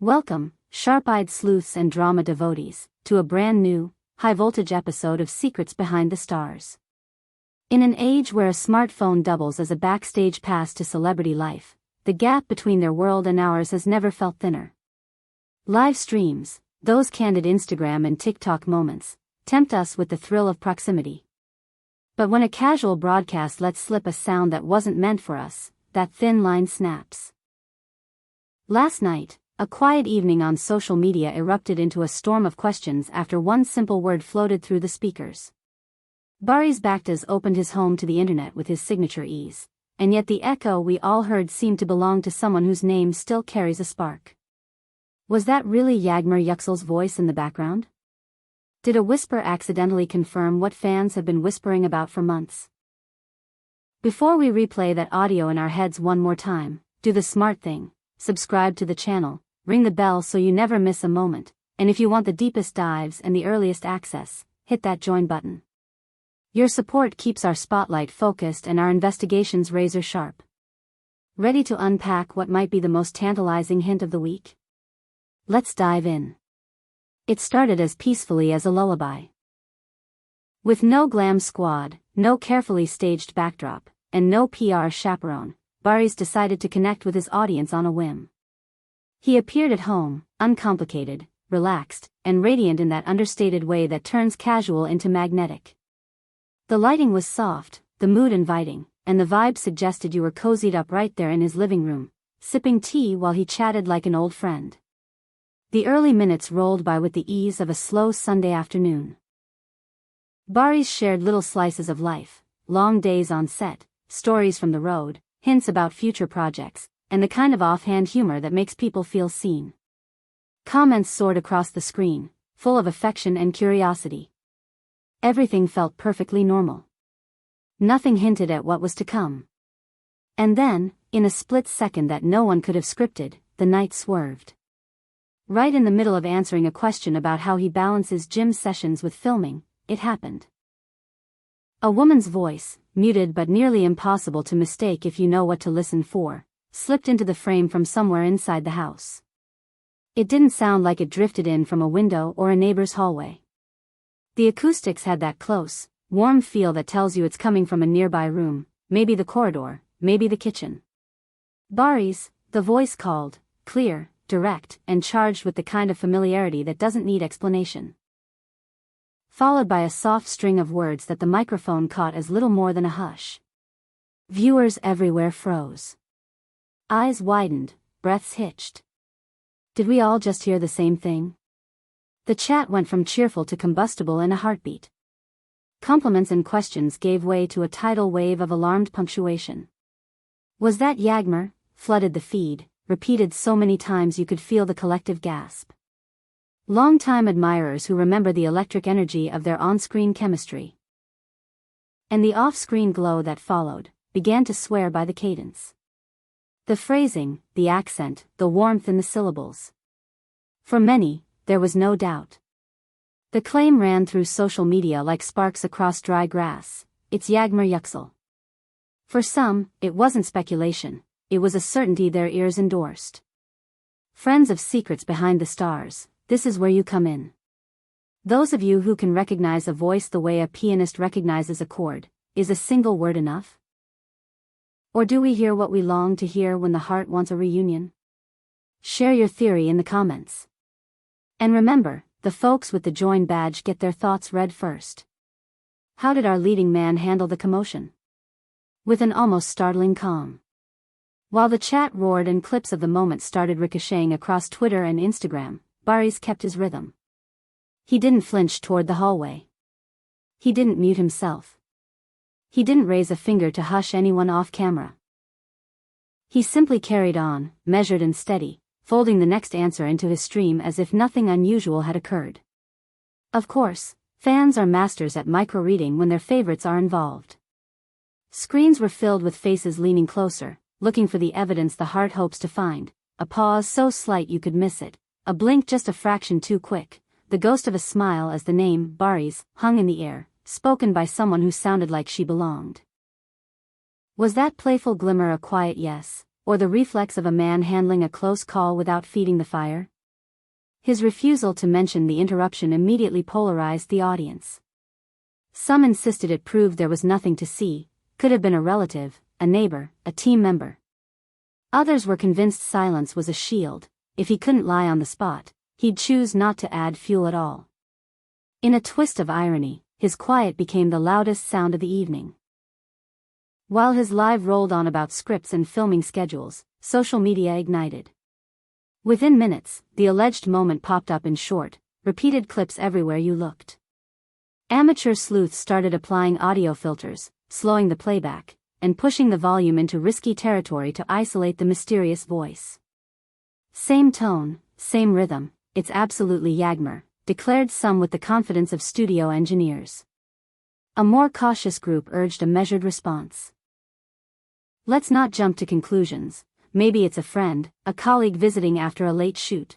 Welcome, sharp-eyed sleuths and drama devotees, to a brand new, high-voltage episode of Secrets Behind the Stars. In an age where a smartphone doubles as a backstage pass to celebrity life, the gap between their world and ours has never felt thinner. Live streams, those candid Instagram and TikTok moments, tempt us with the thrill of proximity. But when a casual broadcast lets slip a sound that wasn't meant for us, that thin line snaps. Last night, a quiet evening on social media erupted into a storm of questions after one simple word floated through the speakers. Barış Baktas opened his home to the internet with his signature ease, and yet the echo we all heard seemed to belong to someone whose name still carries a spark. Was that really Yağmur Yüksel's voice in the background? Did a whisper accidentally confirm what fans have been whispering about for months? Before we replay that audio in our heads one more time, do the smart thing, subscribe to the channel, ring the bell so you never miss a moment, and if you want the deepest dives and the earliest access, hit that join button. Your support keeps our spotlight focused and our investigations razor sharp. Ready to unpack what might be the most tantalizing hint of the week? Let's dive in. It started as peacefully as a lullaby. With no glam squad, no carefully staged backdrop, and no PR chaperone, Barış decided to connect with his audience on a whim. He appeared at home, uncomplicated, relaxed, and radiant in that understated way that turns casual into magnetic. The lighting was soft, the mood inviting, and the vibe suggested you were cozied up right there in his living room, sipping tea while he chatted like an old friend. The early minutes rolled by with the ease of a slow Sunday afternoon. Barış shared little slices of life, long days on set, stories from the road, hints about future projects, and the kind of offhand humor that makes people feel seen. Comments soared across the screen, full of affection and curiosity. Everything felt perfectly normal. Nothing hinted at what was to come. And then, in a split second that no one could have scripted, the night swerved. Right in the middle of answering a question about how he balances gym sessions with filming, it happened. A woman's voice, muted but nearly impossible to mistake if you know what to listen for, slipped into the frame from somewhere inside the house. It didn't sound like it drifted in from a window or a neighbor's hallway. The acoustics had that close, warm feel that tells you it's coming from a nearby room, maybe the corridor, maybe the kitchen. Barış, the voice called, clear, direct, and charged with the kind of familiarity that doesn't need explanation. Followed by a soft string of words that the microphone caught as little more than a hush. Viewers everywhere froze. Eyes widened, breaths hitched. Did we all just hear the same thing? The chat went from cheerful to combustible in a heartbeat. Compliments and questions gave way to a tidal wave of alarmed punctuation. Was that Yağmur? Flooded the feed, repeated so many times you could feel the collective gasp. Long-time admirers who remember the electric energy of their on-screen chemistry. And the off-screen glow that followed, began to swear by the cadence. The phrasing, the accent, the warmth in the syllables. For many, there was no doubt. The claim ran through social media like sparks across dry grass, it's Yağmur Yüksel. For some, it wasn't speculation, it was a certainty their ears endorsed. Friends of Secrets Behind the Stars, this is where you come in. Those of you who can recognize a voice the way a pianist recognizes a chord, is a single word enough? Or do we hear what we long to hear when the heart wants a reunion? Share your theory in the comments. And remember, the folks with the join badge get their thoughts read first. How did our leading man handle the commotion? With an almost startling calm. While the chat roared and clips of the moment started ricocheting across Twitter and Instagram, Barış kept his rhythm. He didn't flinch toward the hallway. He didn't mute himself. He didn't raise a finger to hush anyone off camera. He simply carried on, measured and steady, folding the next answer into his stream as if nothing unusual had occurred. Of course, fans are masters at micro-reading when their favorites are involved. Screens were filled with faces leaning closer, looking for the evidence the heart hopes to find, a pause so slight you could miss it, a blink just a fraction too quick, the ghost of a smile as the name, Barış, hung in the air, spoken by someone who sounded like she belonged. Was that playful glimmer a quiet yes, or the reflex of a man handling a close call without feeding the fire? His refusal to mention the interruption immediately polarized the audience. Some insisted it proved there was nothing to see, could have been a relative, a neighbor, a team member. Others were convinced silence was a shield. If he couldn't lie on the spot, he'd choose not to add fuel at all. In a twist of irony, his quiet became the loudest sound of the evening. While his live rolled on about scripts and filming schedules, social media ignited. Within minutes, the alleged moment popped up in short, repeated clips everywhere you looked. Amateur sleuths started applying audio filters, slowing the playback, and pushing the volume into risky territory to isolate the mysterious voice. Same tone, same rhythm, it's absolutely Yağmur, declared some with the confidence of studio engineers. A more cautious group urged a measured response. Let's not jump to conclusions, maybe it's a friend, a colleague visiting after a late shoot.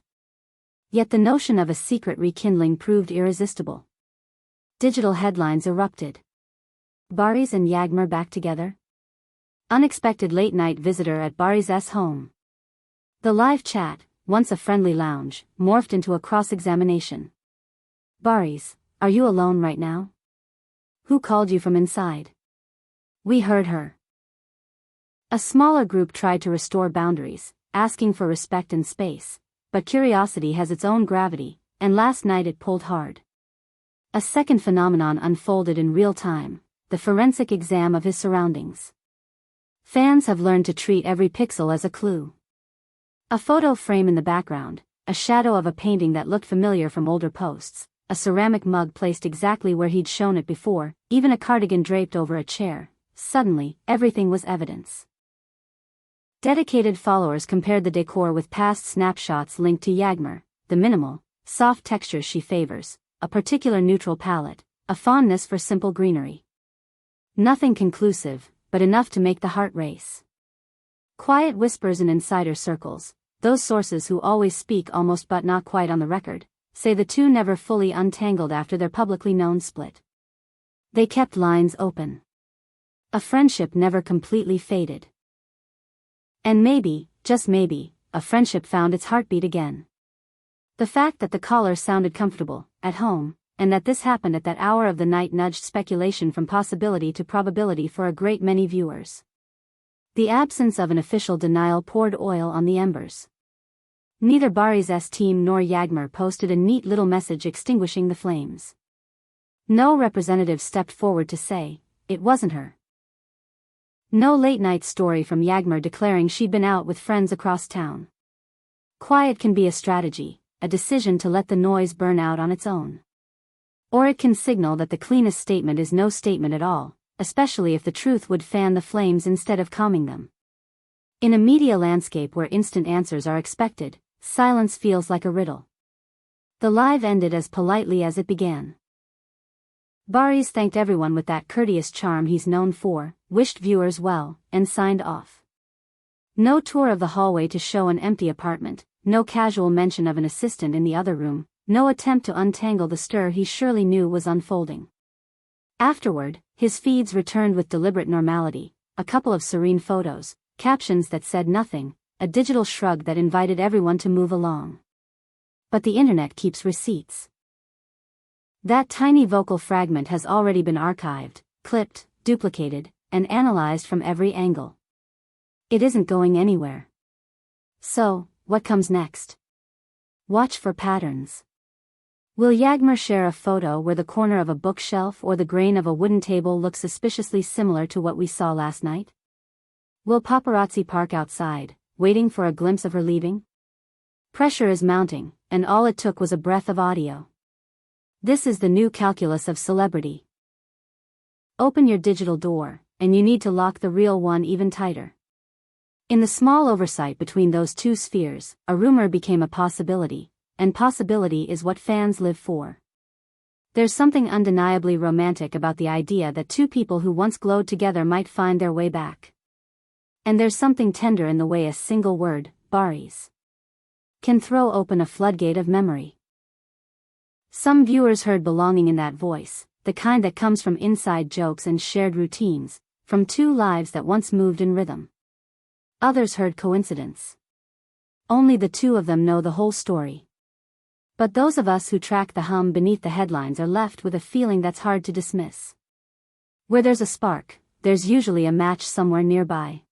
Yet the notion of a secret rekindling proved irresistible. Digital headlines erupted. Barış and Yağmur back together? Unexpected late-night visitor at Barış's home. The live chat, once a friendly lounge, morphed into a cross-examination. Barış, are you alone right now? Who called you from inside? We heard her. A smaller group tried to restore boundaries, asking for respect and space, but curiosity has its own gravity, and last night it pulled hard. A second phenomenon unfolded in real time, the forensic exam of his surroundings. Fans have learned to treat every pixel as a clue. A photo frame in the background, a shadow of a painting that looked familiar from older posts, a ceramic mug placed exactly where he'd shown it before, even a cardigan draped over a chair. Suddenly, everything was evidence. Dedicated followers compared the decor with past snapshots linked to Yağmur, the minimal, soft textures she favors, a particular neutral palette, a fondness for simple greenery. Nothing conclusive, but enough to make the heart race. Quiet whispers in insider circles, those sources who always speak almost but not quite on the record, say the two never fully untangled after their publicly known split. They kept lines open. A friendship never completely faded. And maybe, just maybe, a friendship found its heartbeat again. The fact that the caller sounded comfortable, at home, and that this happened at that hour of the night nudged speculation from possibility to probability for a great many viewers. The absence of an official denial poured oil on the embers. Neither Barış's team nor Yağmur posted a neat little message extinguishing the flames. No representative stepped forward to say, it wasn't her. No late-night story from Yağmur declaring she'd been out with friends across town. Quiet can be a strategy, a decision to let the noise burn out on its own. Or it can signal that the cleanest statement is no statement at all, especially if the truth would fan the flames instead of calming them. In a media landscape where instant answers are expected, silence feels like a riddle. The live ended as politely as it began. Barış thanked everyone with that courteous charm he's known for, wished viewers well, and signed off. No tour of the hallway to show an empty apartment, no casual mention of an assistant in the other room, no attempt to untangle the stir he surely knew was unfolding. Afterward, his feeds returned with deliberate normality, a couple of serene photos, captions that said nothing, a digital shrug that invited everyone to move along. But the internet keeps receipts. That tiny vocal fragment has already been archived, clipped, duplicated, and analyzed from every angle. It isn't going anywhere. So, what comes next? Watch for patterns. Will Yağmur share a photo where the corner of a bookshelf or the grain of a wooden table looks suspiciously similar to what we saw last night? Will paparazzi park outside, waiting for a glimpse of her leaving? Pressure is mounting, and all it took was a breath of audio. This is the new calculus of celebrity. Open your digital door, and you need to lock the real one even tighter. In the small oversight between those two spheres, a rumor became a possibility, and possibility is what fans live for. There's something undeniably romantic about the idea that two people who once glowed together might find their way back. And there's something tender in the way a single word, Barış, can throw open a floodgate of memory. Some viewers heard belonging in that voice, the kind that comes from inside jokes and shared routines, from two lives that once moved in rhythm. Others heard coincidence. Only the two of them know the whole story. But those of us who track the hum beneath the headlines are left with a feeling that's hard to dismiss. Where there's a spark, there's usually a match somewhere nearby.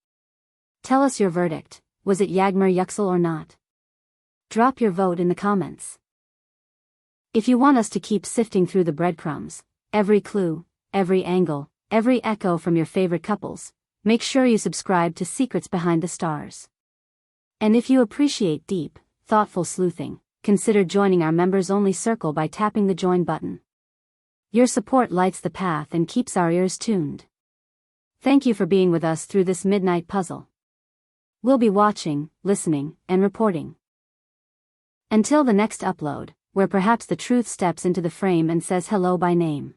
Tell us your verdict, was it Yağmur Yüksel or not? Drop your vote in the comments. If you want us to keep sifting through the breadcrumbs, every clue, every angle, every echo from your favorite couples, make sure you subscribe to Secrets Behind the Stars. And if you appreciate deep, thoughtful sleuthing, consider joining our members-only circle by tapping the join button. Your support lights the path and keeps our ears tuned. Thank you for being with us through this midnight puzzle. We'll be watching, listening, and reporting. Until the next upload, where perhaps the truth steps into the frame and says hello by name.